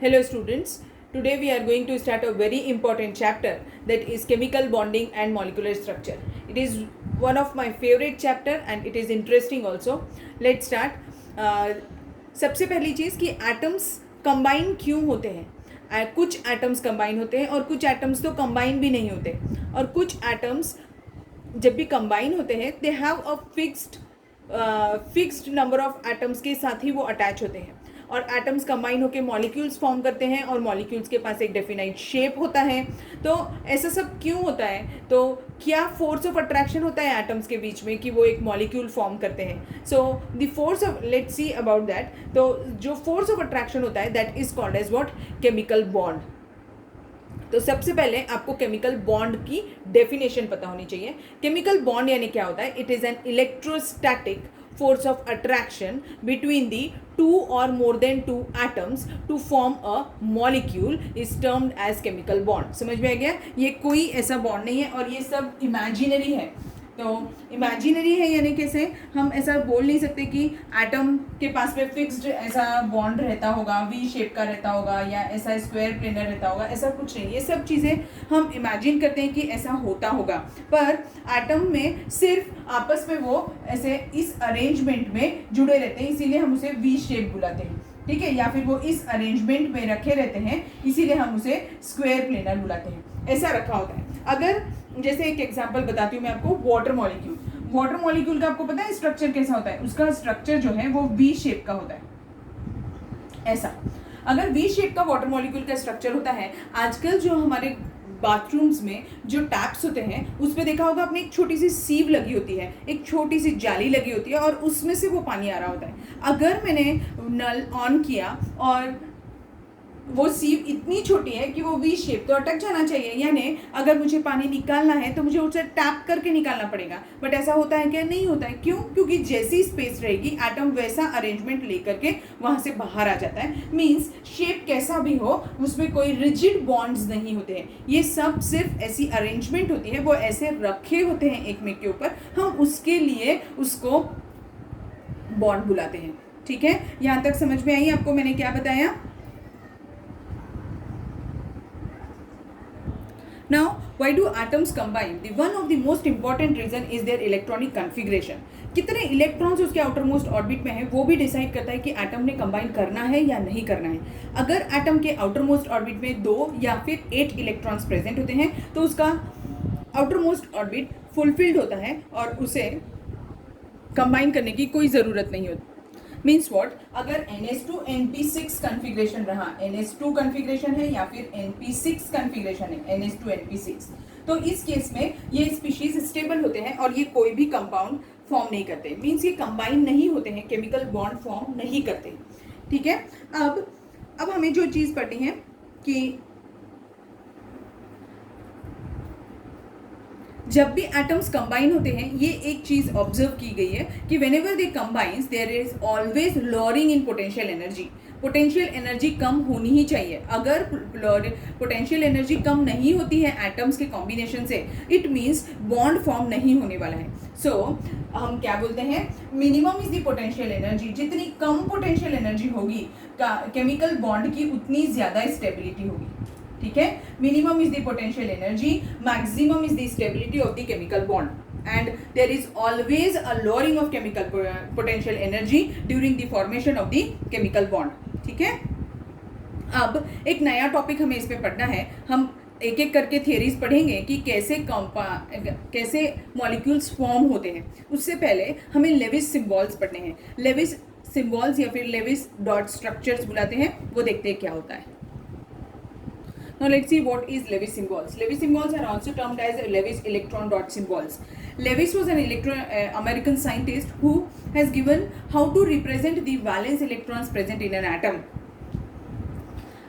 Hello students, today we are going to start a very important chapter that is chemical bonding and molecular structure. It is one of my favorite chapter and it is interesting also. Let's start. सबसे पहली चीज़ कि atoms combine क्यों होते हैं. कुछ atoms combine होते हैं और कुछ एटम्स तो कंबाइन भी नहीं होते, और कुछ एटम्स जब भी कंबाइन होते हैं they have a fixed number of atoms के साथ ही वो अटैच होते हैं, और एटम्स कंबाइन होकर मॉलिक्यूल्स फॉर्म करते हैं और मॉलिक्यूल्स के पास एक डेफिनाइट शेप होता है. तो ऐसा सब क्यों होता है? तो क्या फोर्स ऑफ अट्रैक्शन होता है एटम्स के बीच में कि वो एक मॉलिक्यूल फॉर्म करते हैं. So the force of, let's see about that. तो जो फोर्स ऑफ अट्रैक्शन होता है that is called as what? Chemical bond. तो सबसे पहले आपको केमिकल बॉन्ड की डेफिनेशन पता होनी चाहिए. केमिकल बॉन्ड यानी क्या होता है? It is an electrostatic force of attraction between the two or more than two atoms to form a molecule is termed as chemical bond. समझ में आ गया? ये कोई ऐसा बॉन्ड नहीं है और ये सब इमेजिनरी है. तो इमेजिनरी है यानी कैसे? हम ऐसा बोल नहीं सकते कि एटम के पास में फिक्स्ड ऐसा बॉन्ड रहता होगा, वी शेप का रहता होगा या ऐसा स्क्वायर प्लेनर रहता होगा. ऐसा कुछ नहीं. ये सब चीज़ें हम इमेजिन करते हैं कि ऐसा होता होगा, पर एटम में सिर्फ आपस में वो ऐसे इस अरेंजमेंट में जुड़े रहते हैं, इसीलिए हम उसे वी शेप बुलाते हैं. ठीक है, या फिर वो इस अरेंजमेंट में रखे रहते हैं, इसीलिए हम उसे स्क्वायर प्लेनर बुलाते हैं. ऐसा रखा होता है. अगर जैसे एक एग्जांपल बताती हूँ मैं आपको, वाटर मॉलिक्यूल. वाटर मॉलिक्यूल का आपको पता है स्ट्रक्चर कैसा होता है? उसका स्ट्रक्चर जो है वो वी शेप का होता है. ऐसा अगर वी शेप का वाटर मॉलिक्यूल का स्ट्रक्चर होता है, आजकल जो हमारे बाथरूम्स में जो टैप्स होते हैं उस पर देखा होगा आपने, एक छोटी सी सीव लगी होती है, एक छोटी सी जाली लगी होती है और उसमें से वो पानी आ रहा होता है. अगर मैंने नल ऑन किया और वो सीव इतनी छोटी है कि वो वी शेप तो अटक जाना चाहिए, यानी अगर मुझे पानी निकालना है तो मुझे उसे टैप करके निकालना पड़ेगा. बट ऐसा होता है क्या? नहीं होता है. क्यों? क्योंकि जैसी स्पेस रहेगी एटम वैसा अरेंजमेंट लेकर के वहाँ से बाहर आ जाता है. मीन्स शेप कैसा भी हो उसमें कोई रिजिड बॉन्ड्स नहीं होते हैं. ये सब सिर्फ ऐसी अरेंजमेंट होती है, वो ऐसे रखे होते हैं एक में के ऊपर, हम उसके लिए उसको बॉन्ड बुलाते हैं. ठीक है, यहाँ तक समझ में आई आपको मैंने क्या बताया? Now, why do atoms combine? The one of the most important reason is their electronic configuration. कितने इलेक्ट्रॉन्स उसके आउटर मोस्ट ऑर्बिट में है वो भी डिसाइड करता है कि एटम ने कंबाइन करना है या नहीं करना है. अगर एटम के आउटर मोस्ट ऑर्बिट में 2 या फिर 8 इलेक्ट्रॉन्स प्रेजेंट होते हैं तो उसका आउटर मोस्ट ऑर्बिट फुलफिल्ड होता है और उसे कंबाइन करने की कोई ज़रूरत नहीं होती. Means what? अगर NH2 NP6 कन्फिग्रेशन रहा, NH2 कन्फिग्रेशन है या फिर NP6 कन्फिग्रेशन है, NH2 NP6, तो इस केस में ये स्पीशीज स्टेबल होते हैं और ये कोई भी कंपाउंड फॉर्म नहीं करते. मीन्स ये कंबाइन नहीं होते हैं, केमिकल बॉन्ड फॉर्म नहीं करते. ठीक है, अब हमें जो चीज़ पढ़नी है कि जब भी एटम्स कंबाइन होते हैं, ये एक चीज ऑब्जर्व की गई है कि whenever they combines there is always lowering in potential energy. Potential energy कम होनी ही चाहिए. अगर पोटेंशियल एनर्जी कम नहीं होती है एटम्स के कॉम्बिनेशन से, इट मीन्स बॉन्ड फॉर्म नहीं होने वाला है. सो हम क्या बोलते हैं? Minimum is the potential energy. जितनी कम पोटेंशियल एनर्जी होगी केमिकल बॉन्ड की, उतनी ज्यादा स्टेबिलिटी होगी. ठीक है, minimum is the potential energy, maximum is the stability of the chemical bond, and there is always a lowering of chemical potential energy during the formation of the chemical bond. ठीक है, अब एक नया topic हमें इस पे पढ़ना है. हम एक एक करके थियरीज पढ़ेंगे कि कैसे मॉलिक्यूल्स फॉर्म होते हैं. उससे पहले हमें लेविस सिंबल्स पढ़ने हैं. लेविस सिंबल्स या फिर लेविस डॉट स्ट्रक्चर्स बुलाते हैं, वो देखते हैं क्या होता है. Now let's see what is Lewis symbols. Lewis symbols are also termed as Lewis electron dot symbols. Lewis was an American scientist who has given how to represent the valence electrons present in an atom.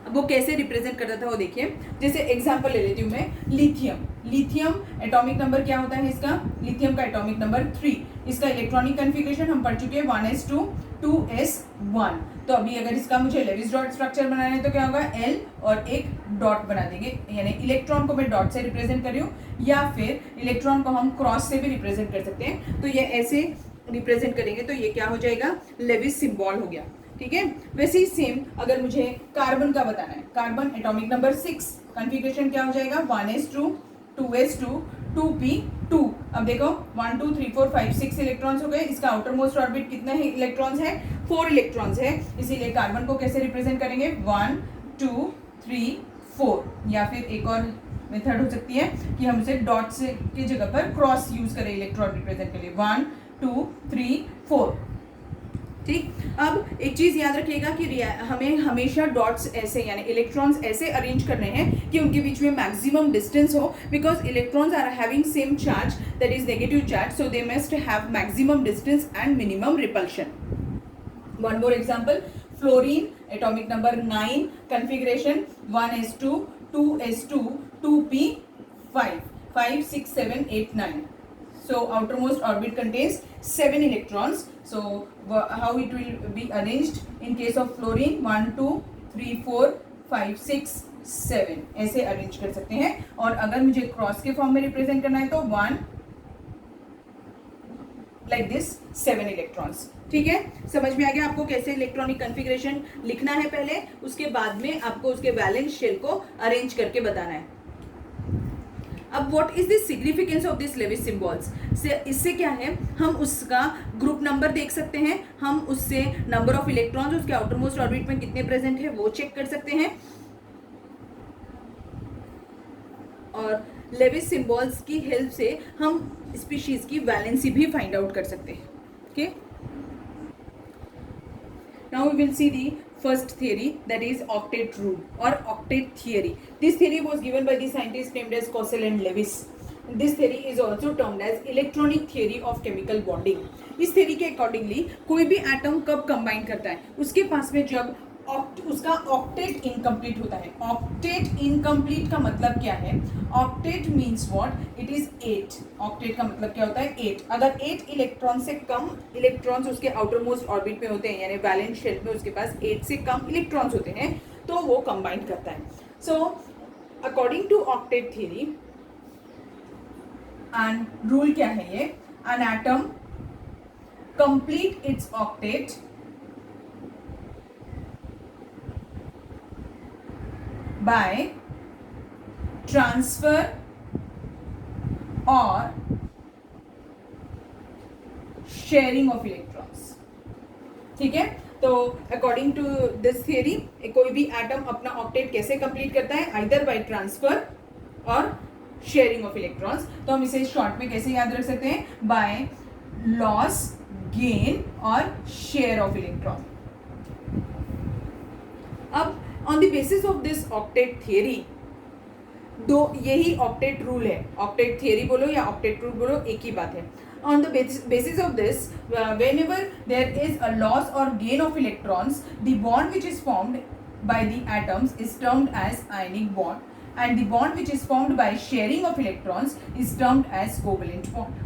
अब वो कैसे represent करता था वो देखिए. जैसे example ले लेती हूँ मैं, लिथियम एटॉमिक नंबर क्या होता है इसका? लिथियम का एटॉमिक नंबर 3. इसका इलेक्ट्रॉनिक कन्फिग्रेशन हम पढ़ चुके हैं, 1s2 2s1. तो अभी अगर इसका मुझे लेविस डॉट स्ट्रक्चर बनाना है तो क्या होगा? L और एक डॉट बना देंगे, यानी इलेक्ट्रॉन को मैं डॉट से रिप्रेजेंट कर रही हूँ या फिर इलेक्ट्रॉन को हम क्रॉस से भी रिप्रेजेंट कर सकते हैं. तो ये ऐसे रिप्रेजेंट करेंगे तो ये क्या हो जाएगा? लेविस सिंबल हो गया. ठीक है। वैसे ही सेम अगर मुझे कार्बन का बताना है, कार्बन एटॉमिक नंबर 6, कॉन्फ़िगरेशन क्या हो जाएगा 1s2 2s2 2p2। अब देखो 1 2 3 4 5 6 इलेक्ट्रॉन्स हो गए। इसका आउटर मोस्ट ऑर्बिट कितने इलेक्ट्रॉन्स है 4 इलेक्ट्रॉन्स है, इसीलिए कार्बन को कैसे रिप्रेजेंट करेंगे 1 2 3 4, या फिर एक और मेथड हो सकती है कि हम उसे डॉट से की जगह पर क्रॉस यूज करें इलेक्ट्रॉन रिप्रेजेंट के लिए 1 2 3 4। ठीक, अब एक चीज याद रखिएगा कि हमें हमेशा डॉट्स ऐसे यानी इलेक्ट्रॉन्स ऐसे अरेंज करने हैं कि उनके बीच में मैक्सिमम डिस्टेंस हो, because electrons are having same charge that is negative charge, so they must have maximum distance and minimum repulsion. One more example, fluorine atomic number 9, configuration 1s2 2s2 2p5 5 6 7 8 9। So outermost orbit contains 7 electrons. So how it will be arranged in case of fluorine 1 2 3 4 5 6 7 ऐसे arrange कर सकते हैं। और अगर मुझे cross के form में represent करना है तो 1 लाइक दिस 7 इलेक्ट्रॉन्स। ठीक है, समझ में आ गया आपको कैसे इलेक्ट्रॉनिक कॉन्फ़िगरेशन लिखना है पहले, उसके बाद में आपको उसके वैलेंस शेल को अरेंज करके बताना है। अब what is the significance of this Lewis symbols, इससे क्या है हम उसका ग्रुप नंबर देख सकते हैं, हम उससे नंबर ऑफ इलेक्ट्रॉन्स उसके आउटर मोस्ट ऑर्बिट में कितने प्रेजेंट है वो चेक कर सकते हैं, और लेविस सिंबल्स की हेल्प से हम स्पीशीज की वैलेंसी भी फाइंड आउट कर सकते हैं। Okay, now we will see the first theory, that is octet rule or octet theory. This theory was given by the scientists named as Cossel and Lewis. This theory is also termed as electronic theory of chemical bonding. इस theory के accordingly कोई भी atom कब combine करता है उसके पास में जब उसका ऑक्टेट इनकम्प्लीट होता है। ऑक्टेट इनकम्प्लीट का मतलब क्या है, octet means what, it is 8। Octet का मतलब क्या होता है 8। अगर 8 इलेक्ट्रॉन से कम इलेक्ट्रॉन्स उसके आउटर मोस्ट ऑर्बिट में होते हैं, यानी वैलेंस शेल में उसके पास 8 से कम इलेक्ट्रॉन्स होते हैं, तो वो कंबाइन करता है। So according to octet theory and rule क्या है ये, an atom complete its octet by transfer or sharing of electrons। ठीक है, तो अकॉर्डिंग टू दिस थियरी कोई भी एटम अपना ऑक्टेट कैसे कंप्लीट करता है, आइदर बाय ट्रांसफर और शेयरिंग ऑफ इलेक्ट्रॉन्स। तो हम इसे शॉर्ट में कैसे याद रख सकते हैं, बाय लॉस गेन और शेयर ऑफ इलेक्ट्रॉन। अब on the basis of this octet theory, दो यही ऑक्टेट रूल है, ऑक्टेट थियरी बोलो या ऑक्टेट रूल बोलो एक ही बात है। On the basis of this, whenever there is a loss or gain of electrons, the bond which is formed by the atoms is termed as ionic bond, and the bond which is formed by sharing of electrons is termed as covalent bond।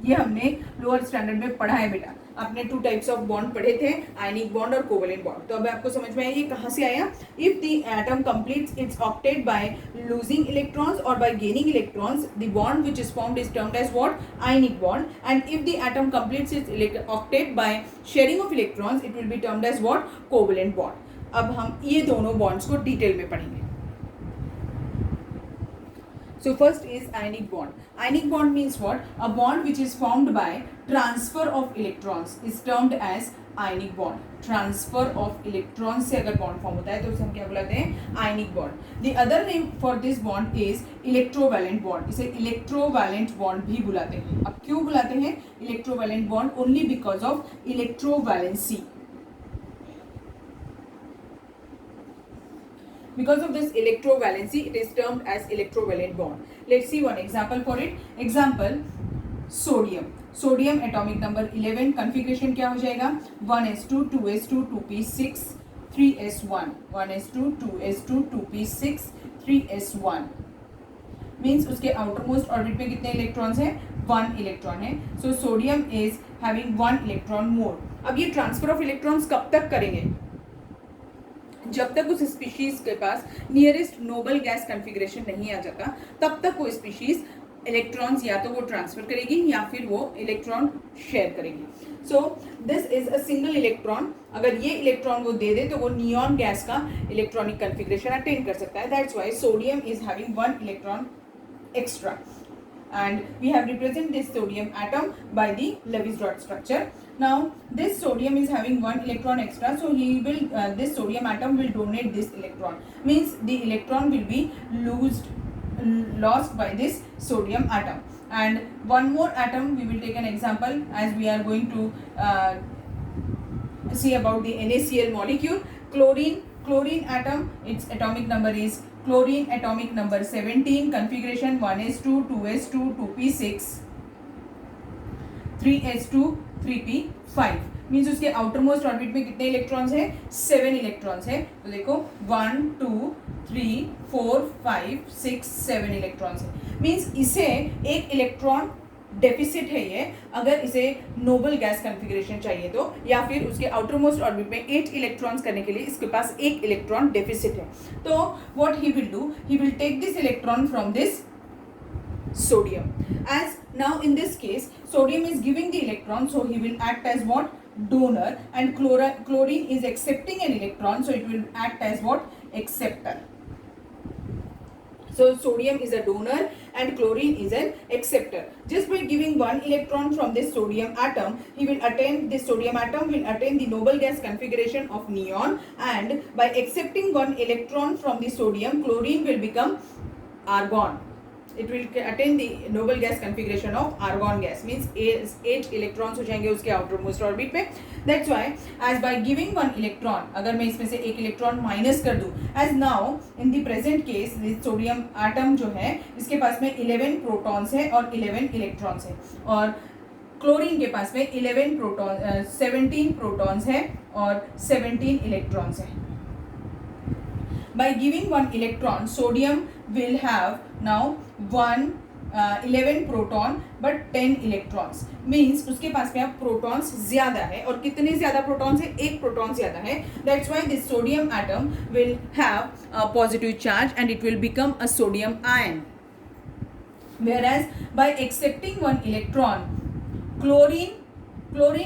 ये हमने lower standard में पढ़ा है बेटा, आपने 2 types of bond पढ़े थे, ionic bond और कोवेलेंट बॉन्ड। तो अब आपको समझ में आया ये कहाँ से आया। If the atom completes its octet by losing electrons और by gaining electrons, the bond which is formed is termed as what, ionic bond. And if the atom completes its octet by sharing of electrons, it will be termed as what, covalent bond. अब हम ये दोनों bonds को detail में पढ़ेंगे। So first is ionic bond. Ionic bond means what? A bond which is formed by transfer of electrons is termed as ionic bond. Transfer of electrons से अगर bond form होता है तो उसे हम क्या बुलाते हैं, ionic bond. The other name for this bond is electrovalent bond. इसे electrovalent bond भी बुलाते हैं। अब क्यों बुलाते हैं electrovalent bond? Only because of electrovalency. Because of this electrovalency, it is termed as electrovalent bond. Let's see one example for it. Example, sodium. Sodium atomic number 11, configuration क्या हो जाएगा, 1s2 2s2 2p6 3s1, 1s2 2s2 2p6 3s1 means उसके outer most orbit में कितने electrons हैं, 1 electron है। So sodium is having 1 electron मोर। अब ये ट्रांसफर ऑफ इलेक्ट्रॉन्स कब तक करेंगे, जब तक उस स्पीशीज के पास नियरेस्ट नोबल गैस कॉन्फ़िगरेशन नहीं आ जाता, तब तक वो स्पीशीज इलेक्ट्रॉन्स या तो वो ट्रांसफर करेगी या फिर वो इलेक्ट्रॉन शेयर करेगी। So this is a single electron. अगर ये इलेक्ट्रॉन वो दे दे तो वो नियॉन गैस का इलेक्ट्रॉनिक कन्फिग्रेशन अटेन कर सकता है। That's why sodium is having one electron extra, and we have represented this sodium atom by the Lewis dot structure. Now this sodium is having one electron extra, so he will this sodium atom will donate this electron, means the electron will be lost by this sodium atom. And one more atom we will take an example, as we are going to see about the NaCl molecule. Chlorine atom, its atomic number is chlorine atomic number 17, configuration 1s2 2s2 2p6 3s2 3p5, means उसके outer most orbit में कितने electrons है? 7 electrons है। तो देखो 1 2 3 4 5 6 7 electrons है, means इसे एक इलेक्ट्रॉन डेफिसिट है ये, अगर इसे नोबल गैस कॉन्फ़िगरेशन चाहिए तो, या फिर उसके आउटर मोस्ट ऑर्बिट में 8 इलेक्ट्रॉन्स करने के लिए इसके पास एक इलेक्ट्रॉन डेफिसिट है। तो what he will do, he will take this electron from this sodium. As now in this case sodium is giving the electron, so he will act as what? Donor, and chlorine is accepting an electron, so it will act as what? Acceptor. So sodium is a donor and chlorine is an acceptor. Just by giving one electron from this sodium atom, he will attain, this sodium atom will attain the noble gas configuration of neon, and by accepting one electron from the sodium, chlorine will become argon. It will attain the noble gas configuration of argon gas, means 8 electrons हो जाएंगे उसके outermost orbit पे. That's why as by giving one electron, अगर मैं इसमें से एक electron minus कर दूँ, as now in the present case this sodium atom जो है इसके पास में 11 प्रोटॉन्स है और 11 इलेक्ट्रॉन्स है, और क्लोरीन के पास में 17 प्रोटॉन्स है और 17 इलेक्ट्रॉन्स है. By giving one electron, sodium will have now 11 proton but 10 electrons, means उसके पास में अब प्रोटॉन्स ज्यादा है, और कितने ज्यादा प्रोटॉन्स है? एक प्रोटॉन ज्यादा है. That's why this sodium atom will have a positive charge and it will become a sodium ion. Whereas by accepting one electron, chlorine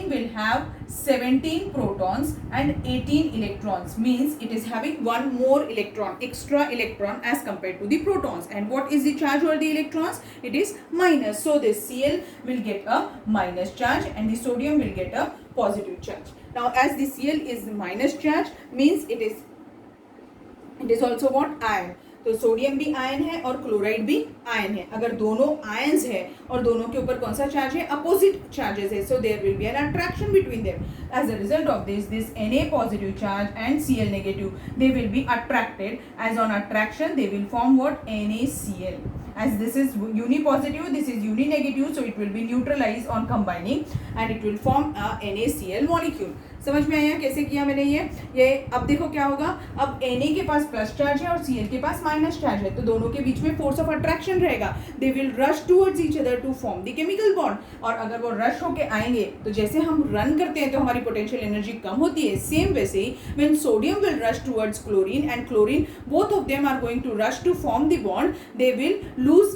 will have 17 protons and 18 electrons, means it is having one more electron, extra electron as compared to the protons. And what is the charge over the electrons? It is minus. So this Cl will get a minus charge and the sodium will get a positive charge. Now as the Cl is minus charge, means it is also what? Ion. तो sodium भी ion है और chloride भी ion है. अगर दोनों ions है और दोनों के ऊपर कौन सा चार्ज है? अपोजिट चार्जेस है. So there will be an attraction between them. As a result of this Na positive charge and Cl negative, they will be attracted. As on attraction they will form what? NaCl. As this is uni positive, this is uni negative, so it will be neutralized on combining and it will form a NaCl molecule. समझ में आया कैसे किया मैंने ये अब देखो क्या होगा. अब Na के पास प्लस चार्ज है और Cl के पास माइनस चार्ज है, तो दोनों के बीच में फोर्स ऑफ अट्रैक्शन रहेगा. They will rush towards each other to form the chemical bond. और अगर वो रश होके आएंगे तो जैसे हम रन करते हैं तो हमारी पोटेंशियल एनर्जी कम होती है, सेम वैसे ही when sodium will rush towards chlorine and chlorine, both of them are going to rush to form the bond, they will lose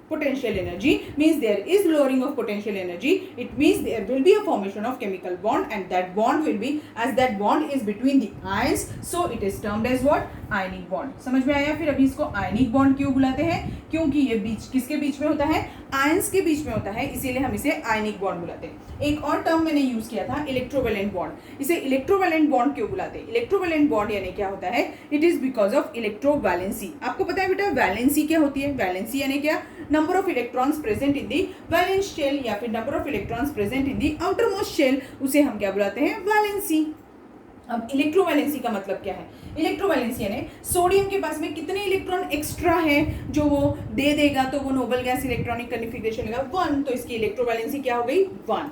potential energy, means there is lowering of potential energy. It means there will be a formation of chemical bond, and that bond will be, as that bond is between the ions, so it is termed as what? Ionic bond. समझ में आया. फिर अभी इसको ionic bond क्यों बुलाते हैं? क्योंकि ये बीच किसके बीच में होता है? आयंस के बीच में होता है, इसीलिए हम इसे आयनिक बॉन्ड बुलाते हैं. एक और टर्म मैंने यूज किया था, इलेक्ट्रोवैलेंट बॉन्ड. इसे इलेक्ट्रोवैलेंट बॉन्ड क्यों बुलाते हैं? इलेक्ट्रोवैलेंट बॉन्ड यानी क्या होता है? It is because of electrovalency. आपको पता है बेटा वैलेंसी क्या होती है? वैलेंसी यानी क्या? Number of electrons present in the valence shell, या फिर number of electrons present in the outermost shell, उसे हम क्या बुलाते हैं? वैलेंसी. अब इलेक्ट्रोवैलेंसी का मतलब क्या है? इलेक्ट्रोवैलेंसी यानी सोडियम के पास में कितने इलेक्ट्रॉन एक्स्ट्रा है जो वो दे देगा तो वो नोबल गैस इलेक्ट्रॉनिक कॉन्फ़िगरेशन लेगा? 1. तो इसकी इलेक्ट्रोवैलेंसी क्या हो गई? 1.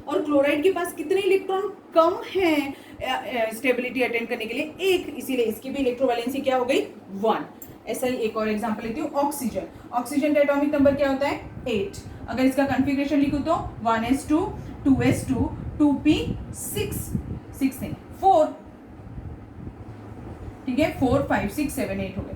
और क्लोराइड के पास कितने इलेक्ट्रॉन कम है स्टेबिलिटी अटेंड करने के लिए? 1. इसीलिए इसकी भी इलेक्ट्रोवैलेंसी क्या हो गई? 1. ऐसा ही एक और एग्जांपल लेती हूँ, ऑक्सीजन. ऑक्सीजन का एटॉमिक नंबर क्या होता है? 8. अगर इसका कॉन्फ़िगरेशन लिखूँ तो 1s2 2s2 2p6 6 नहीं 4. ठीक है, 4 5 6 7 8 हो गए.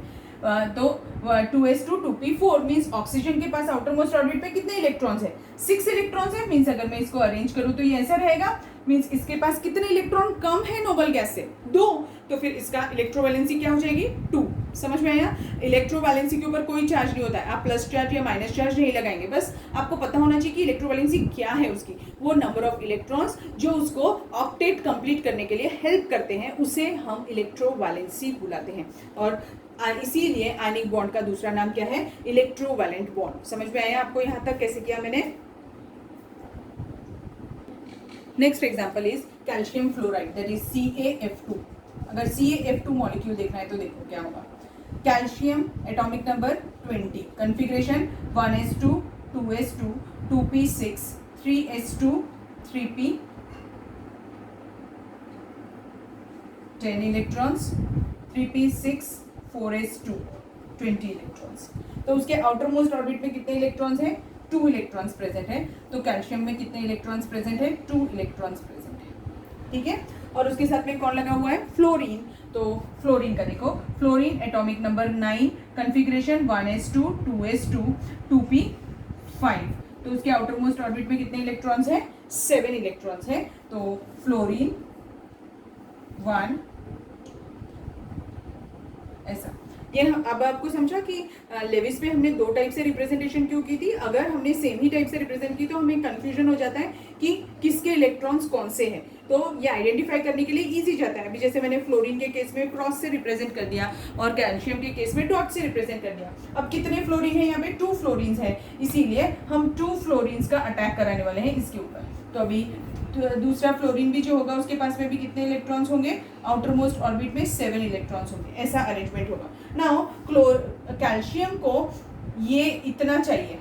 तो 2s2 2p4 मीन्स ऑक्सीजन के पास आउटर मोस्ट ऑर्बिट पे कितने इलेक्ट्रॉन्स है? 6 इलेक्ट्रॉन्स है। मीन्स अगर मैं इसको अरेंज करूं तो ये ऐसा रहेगा। मीन्स इसके पास कितने इलेक्ट्रॉन कम है नोबल गैस से? 2। तो फिर इसका इलेक्ट्रोवैलेंसी क्या हो जाएगी? 2। समझ में आया? इलेक्ट्रोवैलेंसी के ऊपर कोई चार्ज नहीं होता है, आप प्लस चार्ज या माइनस चार्ज नहीं लगाएंगे। बस आपको पता होना चाहिए कि इलेक्ट्रोवैलेंसी क्या है उसकी। वो नंबर ऑफ इलेक्ट्रॉन्स जो उसको ऑक्टेट कंप्लीट करने के लिए हेल्प करते हैं, उसे हम इलेक्ट्रोवैलेंसी बुलाते हैं। और इसीलिए आयनिक बॉन्ड का दूसरा नाम क्या है? Electrovalent bond. समझ में आया आपको यहाँ तक कैसे किया मैंने? Next example is calcium fluoride, that is CaF2। अगर CaF2 मॉलिक्यूल देखना है तो देखो क्या होगा। Calcium atomic number 20, configuration 1s2 2s2 2p6 3s2 3p 10 electrons 3p6 4s2 20 electrons. तो उसके आउटर मोस्ट ऑर्बिट में कितने इलेक्ट्रॉन्स हैं? 2 इलेक्ट्रॉन्स प्रेजेंट है। तो कैल्शियम में कितने इलेक्ट्रॉन्स प्रेजेंट है? 2 इलेक्ट्रॉन्स प्रेजेंट है। ठीक है। और उसके साथ में कौन लगा हुआ है? फ्लोरीन। तो फ्लोरीन का देखो, fluorine atomic number 9, configuration 1s2 2s2 2p5। तो उसके आउटर मोस्ट ऑर्बिट में कितने इलेक्ट्रॉन्स है? 7 इलेक्ट्रॉन्स है। तो फ्लोरीन 1 ऐसा। ये अब आपको समझा कि लेविस पे हमने 2 टाइप से रिप्रेजेंटेशन क्यों की थी। अगर हमने सेम ही टाइप से रिप्रेजेंट की तो हमें कंफ्यूजन हो जाता है कि किसके इलेक्ट्रॉन्स कौन से हैं। तो ये आइडेंटिफाई करने के लिए इजी जाता है। अभी जैसे मैंने फ्लोरीन के केस में क्रॉस से रिप्रेजेंट कर दिया और कैल्शियम के केस में डॉट से रिप्रेजेंट कर दिया। अब कितने फ्लोरीन है यहाँ पे? 2 फ्लोरीन्स है, इसीलिए हम 2 फ्लोरीन्स का अटैक कराने वाले हैं इसके ऊपर। तो अभी दूसरा फ्लोरीन भी जो होगा उसके पास में भी कितने इलेक्ट्रॉन्स होंगे? आउटर मोस्ट ऑर्बिट में 7 इलेक्ट्रॉन्स होंगे। ऐसा अरेंजमेंट होगा। नाउ कैल्शियम को ये इतना चाहिए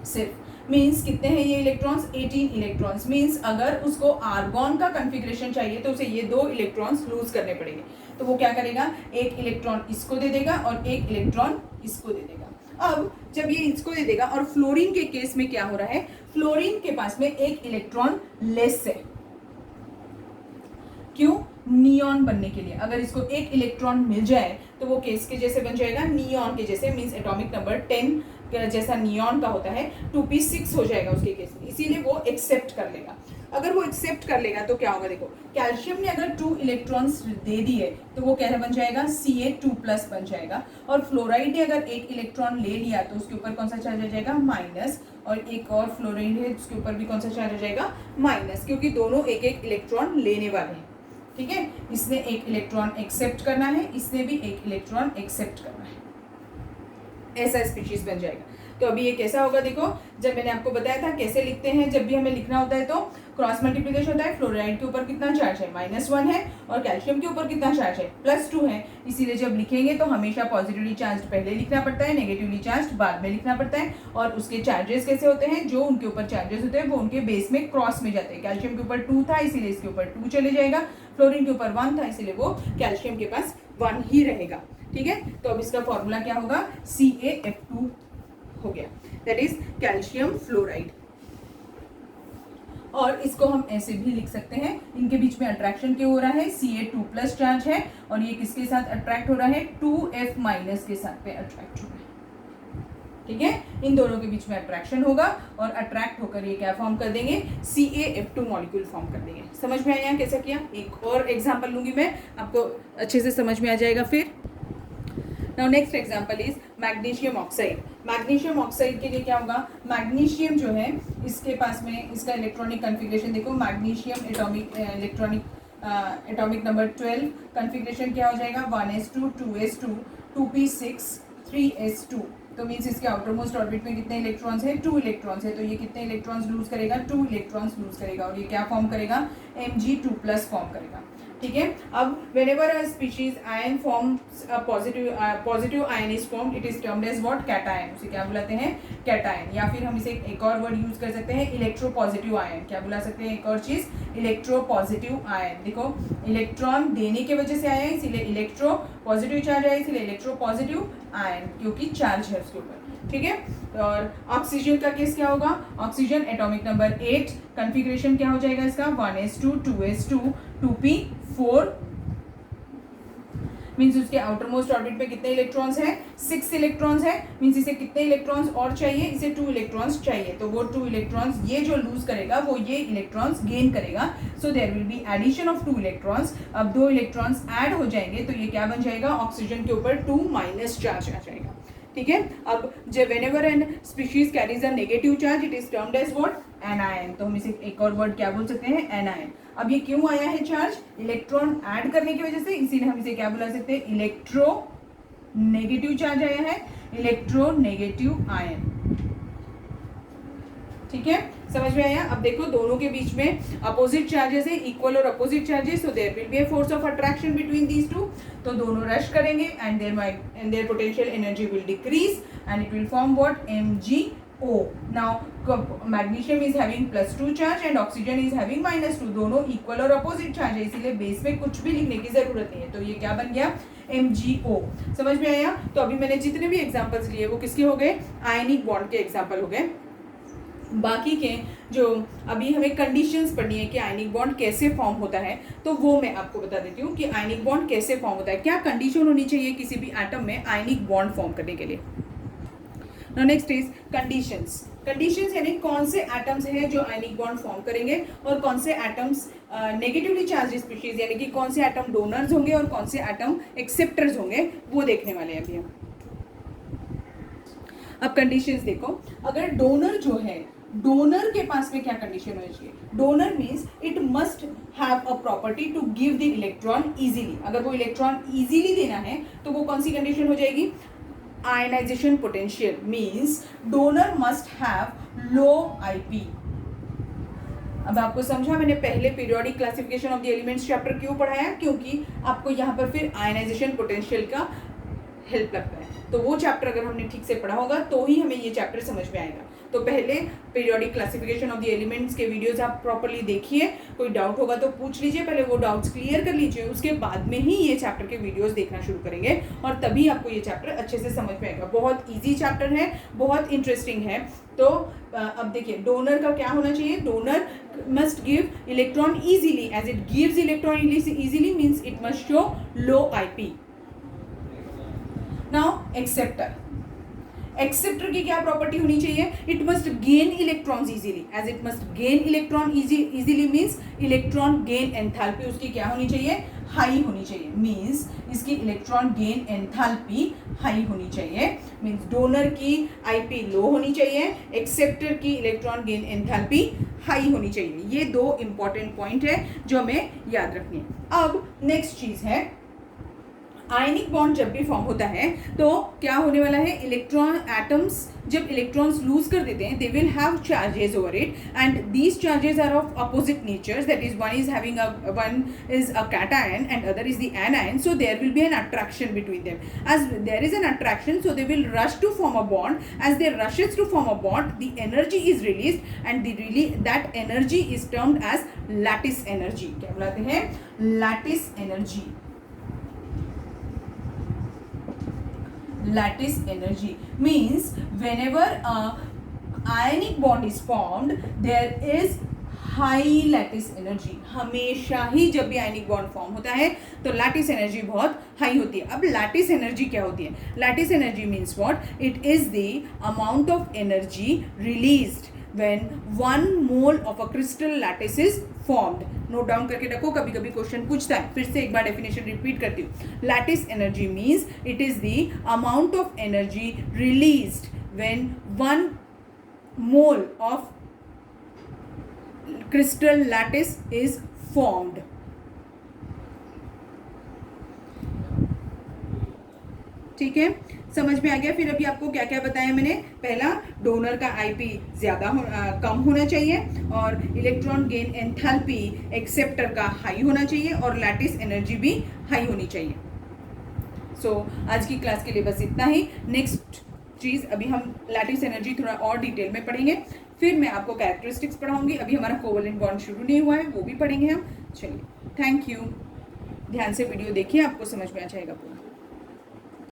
सिर्फ, मीन्स कितने हैं ये इलेक्ट्रॉन्स? 18 इलेक्ट्रॉन्स। मीन्स अगर उसको आर्गॉन का कॉन्फ़िगरेशन चाहिए तो उसे ये 2 इलेक्ट्रॉन्स लूज करने पड़ेंगे। तो वो क्या करेगा? एक इलेक्ट्रॉन इसको दे देगा और एक इलेक्ट्रॉन इसको दे देगा। अब जब ये इसको दे देगा, और फ्लोरीन के केस में क्या हो रहा है? फ्लोरीन के पास में एक इलेक्ट्रॉन लेस है। क्यों? नियॉन बनने के लिए। अगर इसको एक इलेक्ट्रॉन मिल जाए तो वो केस के जैसे बन जाएगा, नियॉन के जैसे। मीन्स एटॉमिक नंबर 10 जैसा नियॉन का होता है, 2p6 हो जाएगा उसके केस में। इसीलिए वो एक्सेप्ट कर लेगा। अगर वो एक्सेप्ट कर लेगा तो क्या होगा? देखो, कैल्शियम ने अगर 2 इलेक्ट्रॉन्स दे दिए तो वो क्या बन जाएगा? Ca2+ बन जाएगा। और फ्लोराइड ने अगर एक इलेक्ट्रॉन ले लिया तो उसके ऊपर कौन सा चार्ज आ जाएगा? माइनस। और एक और फ्लोराइड है उसके ऊपर भी कौन सा चार्ज आ जाएगा? माइनस, क्योंकि दोनों एक एक इलेक्ट्रॉन लेने वाले हैं। ठीक है। इसने एक इलेक्ट्रॉन एक्सेप्ट करना है, इसने भी एक इलेक्ट्रॉन एक्सेप्ट करना है। ऐसा स्पीशीज बन जाएगा। तो अभी ये कैसा होगा? देखो, जब मैंने आपको बताया था कैसे लिखते हैं, जब भी हमें लिखना होता है तो क्रॉस मल्टीप्लिकेशन होता है। फ्लोराइड के ऊपर कितना चार्ज है? -1 है। और कैल्शियम के ऊपर कितना चार्ज है? +2 है। इसीलिए जब लिखेंगे तो हमेशा पॉजिटिवली चार्ज पहले लिखना पड़ता है, नेगेटिवली चार्ज बाद में लिखना पड़ता है। और उसके चार्जेस कैसे होते हैं? जो उनके ऊपर चार्जेस होते हैं वो उनके बेस में क्रॉस में जाते हैं। कैल्शियम के ऊपर 2 था, इसीलिए इसके ऊपर 2 चले जाएगा। फ्लोरीन के ऊपर 1 था, इसीलिए वो कैल्शियम के पास 1 ही रहेगा। ठीक है। तो अब इसका फॉर्मूला क्या होगा? CaF2 हो गया, दैट इज कैल्शियम फ्लोराइड। और इसको हम ऐसे भी लिख सकते हैं, इनके बीच में अट्रैक्शन क्या हो रहा है? Ca2+ चार्ज है और ये किसके साथ अट्रैक्ट हो रहा है? 2F- के साथ पे अट्रैक्ट हो रहा है। ठीक है। इन दोनों के बीच में अट्रैक्शन होगा और अट्रैक्ट होकर ये क्या फॉर्म कर देंगे? CaF2 मॉलिक्यूल फॉर्म कर देंगे। समझ में आया कैसा किया? एक और एग्जाम्पल लूंगी मैं, आपको अच्छे से समझ में आ जाएगा फिर। Now next example is magnesium oxide. Magnesium oxide के लिए क्या होगा? मैग्नीशियम जो है इसके पास में इसका इलेक्ट्रॉनिक कॉन्फ़िगरेशन देखो, मैग्नीशियम एटॉमिक नंबर 12, कॉन्फ़िगरेशन क्या हो जाएगा? 1s2 2s2 2p6 3s2। तो मीन्स इसके आउटर मोस्ट ऑर्बिट में कितने इलेक्ट्रॉन्स है? 2 इलेक्ट्रॉन्स है। तो ये कितने इलेक्ट्रॉन्स लूज करेगा? 2 इलेक्ट्रॉन्स लूज करेगा। और ये क्या फॉर्म करेगा? Mg2+ फॉर्म करेगा। ठीक है। अब whenever a species ion forms a positive ion is formed, it is termed as what? cation। उसे क्या बुलाते हैं? cation। या फिर हम इसे एक और वर्ड यूज कर सकते हैं, इलेक्ट्रोपॉजिटिव आयन। क्या बुला सकते हैं? एक और चीज, इलेक्ट्रोपॉजिटिव आयन। देखो, इलेक्ट्रॉन देने की वजह से आया है, इसीलिए इलेक्ट्रो पॉजिटिव चार्ज है, इसलिए इलेक्ट्रोपॉजिटिव आयन, क्योंकि चार्ज है उसके ऊपर। ठीक है। और ऑक्सीजन का केस क्या होगा? ऑक्सीजन एटॉमिक नंबर 8, कॉन्फ़िगरेशन क्या हो जाएगा इसका? 1s2 2s2 2p4 मीन्स उसके आउटर मोस्ट ऑर्बिट में कितने इलेक्ट्रॉन्स हैं, 6 इलेक्ट्रॉन्स है। मीन्स इसे कितने इलेक्ट्रॉन्स और चाहिए, इसे 2 इलेक्ट्रॉन्स चाहिए, तो वो 2 इलेक्ट्रॉन्स ये जो लूज करेगा वो ये इलेक्ट्रॉन्स गेन करेगा। So there will be addition of 2 electrons. अब 2 इलेक्ट्रॉन्स ऐड हो जाएंगे तो ये क्या बन जाएगा, ऑक्सीजन के ऊपर 2 माइनस चार्ज आ जाएगा। ठीक है, अब जब whenever an species carries a negative charge it is termed as what, anion. तो हम इसे एक और वर्ड क्या बोल सकते हैं, एनायन। अब ये क्यों आया है चार्ज, इलेक्ट्रॉन ऐड करने की वजह से, इसीलिए हम इसे क्या बुला सकते हैं, इलेक्ट्रो नेगेटिव चार्ज आया है, इलेक्ट्रो नेगेटिव आयन। ठीक है, समझ में आया। अब देखो दोनों के बीच में अपोजिट चार्जेस है, इक्वल और opposite charges, so there will be a force of attraction between these two. तो दोनों रश करेंगे and their potential energy will decrease and it will form what, MgO। Now magnesium is having +2 charge and oxygen is having -2, दोनों equal और opposite charge है, इसीलिए base में कुछ भी लिखने की जरूरत नहीं है। तो ये क्या बन गया, MgO। समझ में आया। तो अभी मैंने जितने भी एग्जांपल्स लिए वो किसके हो गए, आयनिक बॉन्ड के एग्जांपल हो गए। बाकी के जो अभी हमें कंडीशंस पढ़नी है कि आयनिक बॉन्ड कैसे फॉर्म होता है, तो वो मैं आपको बता देती हूँ कि आयनिक बॉन्ड कैसे फॉर्म होता है, क्या कंडीशन होनी चाहिए किसी भी एटम में आयनिक बॉन्ड फॉर्म करने के लिए। Next is conditions. कंडीशंस यानी कौन से एटम्स हैं जो आयनिक बॉन्ड फॉर्म करेंगे और कौन से एटम्स नेगेटिवली चार्ज स्पीशीज, यानी कि कौन से एटम डोनर्स होंगे और कौन से एटम एक्सेप्टर्स होंगे, वो देखने वाले हैं अभी हम। अब कंडीशंस देखो, अगर डोनर जो है, डोनर के पास में क्या कंडीशन होनी चाहिए, donor means it must have a property to give the electron easily. अगर वो इलेक्ट्रॉन इजीली देना है तो वो कौन सी कंडीशन हो जाएगी, ionization potential, means donor must have low IP। अब आपको समझा, मैंने पहले periodic classification of the elements chapter क्यों पढ़ाया, क्योंकि आपको यहाँ पर फिर आयनाइजेशन पोटेंशियल का हेल्प लगता है। तो वो चैप्टर अगर हमने ठीक से पढ़ा होगा तो ही हमें ये चैप्टर समझ में आएगा। तो पहले periodic classification of the elements के वीडियोस आप प्रॉपर्ली देखिए, कोई डाउट होगा तो पूछ लीजिए, पहले वो डाउट्स क्लियर कर लीजिए, उसके बाद में ही ये चैप्टर के वीडियोस देखना शुरू करेंगे और तभी आपको ये चैप्टर अच्छे से समझ में आएगा। बहुत ईजी चैप्टर है, बहुत इंटरेस्टिंग है। तो अब देखिए डोनर का क्या होना चाहिए, donor must give electron easily, as it gives electron easily means it must show low IP। Now acceptor, acceptor की क्या प्रॉपर्टी होनी चाहिए, it must gain electrons easily, as it must gain electron easily means electron gain enthalpy उसकी क्या होनी चाहिए, high होनी चाहिए। मीन्स इसकी इलेक्ट्रॉन गेन एंथैल्पी हाई होनी चाहिए। मीन्स डोनर की IP लो होनी चाहिए, एक्सेप्टर की इलेक्ट्रॉन गेन एंथैल्पी हाई होनी चाहिए। ये दो इंपॉर्टेंट पॉइंट है जो हमें याद रखनी है। अब नेक्स्ट चीज है, आयनिक बॉन्ड जब भी फॉर्म होता है तो क्या होने वाला है, इलेक्ट्रॉन एटम्स जब इलेक्ट्रॉन्स लूज कर देते हैं they will have charges over it and these charges are of opposite natures, that is one is a cation and other is the anion, so there will be an attraction between them. As there is an attraction so they will rush to form a bond, as they rushes to form a bond the energy is released and that energy is termed as lattice energy. क्या बुलाते हैं, lattice energy. Lattice energy means whenever a ionic bond is formed there is high lattice energy। हमेशा ही जब भी ionic bond form होता है तो lattice energy बहुत हाई होती है। अब लैटिस एनर्जी क्या होती है, lattice energy means what, it is the amount of energy released when 1 mole of a crystal lattice is formed। Note down करके रखो, कभी कभी क्वेश्चन पूछता है। फिर से एक बार डेफिनेशन रिपीट करती हूँ। Lattice energy means it is the amount of energy released when 1 mole of crystal lattice is formed। ठीक है, समझ में आ गया। फिर अभी आपको क्या क्या बताया मैंने, पहला डोनर का IP ज्यादा कम होना चाहिए और इलेक्ट्रॉन गेन एंथैल्पी एक्सेप्टर का हाई होना चाहिए और लैटिस एनर्जी भी हाई होनी चाहिए। सो आज की क्लास के लिए बस इतना ही। नेक्स्ट चीज़ अभी हम लैटिस एनर्जी थोड़ा और डिटेल में पढ़ेंगे, फिर मैं आपको कैरेक्टरिस्टिक्स पढ़ाऊंगी। अभी हमारा कोवलेंट बॉन्ड शुरू नहीं हुआ है, वो भी पढ़ेंगे हम। चलिए, थैंक यू। ध्यान से वीडियो देखिए, आपको समझ में आ जाएगा पूरा।